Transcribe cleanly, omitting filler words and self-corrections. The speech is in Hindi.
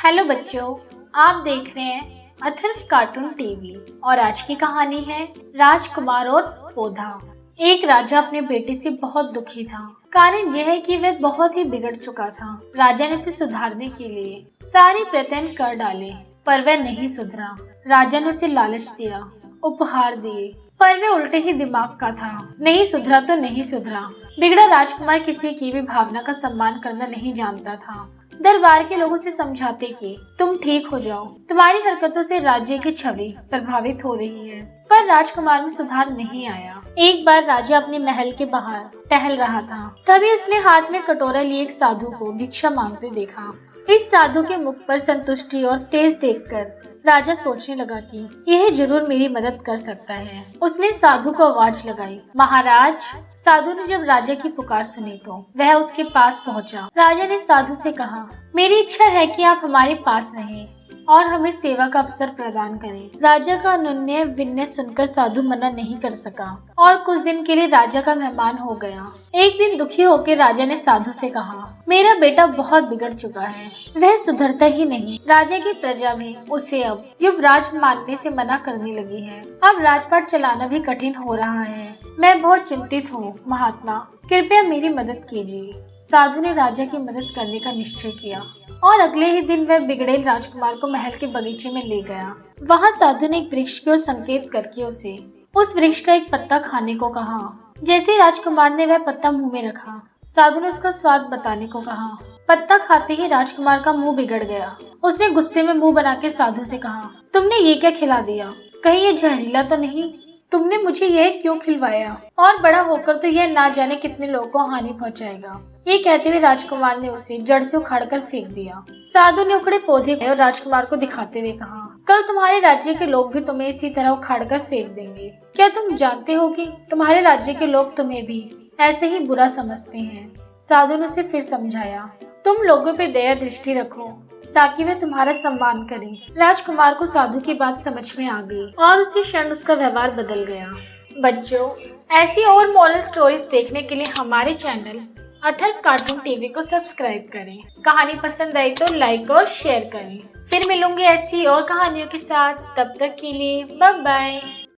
हेलो बच्चों, आप देख रहे हैं अथर्व कार्टून टीवी और आज की कहानी है राजकुमार और पौधा। एक राजा अपने बेटे से बहुत दुखी था। कारण यह है कि वह बहुत ही बिगड़ चुका था। राजा ने उसे सुधारने के लिए सारे प्रयत्न कर डाले पर वह नहीं सुधरा। राजा ने उसे लालच दिया, उपहार दिए, पर वह उल्टे ही दिमाग का था। नहीं सुधरा तो नहीं सुधरा। बिगड़ा राजकुमार किसी की भी भावना का सम्मान करना नहीं जानता था। दरबार के लोगों से समझाते कि तुम ठीक हो जाओ, तुम्हारी हरकतों से राज्य की छवि प्रभावित हो रही है, पर राजकुमार में सुधार नहीं आया। एक बार राजा अपने महल के बाहर टहल रहा था, तभी उसने हाथ में कटोरा लिए एक साधु को भिक्षा मांगते देखा। इस साधु के मुख पर संतुष्टि और तेज देखकर राजा सोचने लगा कि यह जरूर मेरी मदद कर सकता है। उसने साधु को आवाज लगाई, महाराज। साधु ने जब राजा की पुकार सुनी तो वह उसके पास पहुंचा। राजा ने साधु से कहा, मेरी इच्छा है कि आप हमारे पास रहें और हमें सेवा का अवसर प्रदान करें। राजा का अनुनय विनय सुनकर साधु मना नहीं कर सका और कुछ दिन के लिए राजा का मेहमान हो गया। एक दिन दुखी होकर राजा ने साधु से कहा, मेरा बेटा बहुत बिगड़ चुका है, वह सुधरता ही नहीं। राजा की प्रजा भी उसे अब युवराज मानने से मना करने लगी है। अब राजपाट चलाना भी कठिन हो रहा है। मैं बहुत चिंतित हूँ महात्मा, कृपया मेरी मदद कीजिए। साधु ने राजा की मदद करने का निश्चय किया और अगले ही दिन वह बिगड़े राजकुमार को महल के बगीचे में ले गया। वहाँ साधु ने एक वृक्ष की ओर संकेत करके उसे उस वृक्ष का एक पत्ता खाने को कहा। जैसे राजकुमार ने वह पत्ता मुंह में रखा, साधु ने उसका स्वाद बताने को कहा। पत्ता खाते ही राजकुमार का मुंह बिगड़ गया। उसने गुस्से में मुंह बना के साधु से कहा, तुमने ये क्या खिला दिया? कहीं ये जहरीला तो नहीं? तुमने मुझे यह क्यों खिलवाया? और बड़ा होकर तो यह ना जाने कितने लोगों को हानि पहुंचाएगा। ये कहते हुए राजकुमार ने उसे जड़ से उखाड़कर फेंक दिया। साधु ने उखड़े पौधे को और राजकुमार को दिखाते हुए कहा, कल तुम्हारे राज्य के लोग भी तुम्हें इसी तरह उखाड़कर फेंक देंगे। क्या तुम जानते हो कि तुम्हारे राज्य के लोग तुम्हें भी ऐसे ही बुरा समझते हैं? साधु ने उसे फिर समझाया, तुम लोगों पे दया दृष्टि रखो ताकि वे तुम्हारा सम्मान करें। राजकुमार को साधु की बात समझ में आ गई और उसी क्षण उसका व्यवहार बदल गया। बच्चों, ऐसी और मॉरल स्टोरीज देखने के लिए हमारे चैनल अथर्व कार्टून टीवी को सब्सक्राइब करें। कहानी पसंद आई तो लाइक और शेयर करें। फिर मिलूंगी ऐसी और कहानियों के साथ। तब तक के लिए बाय बाय।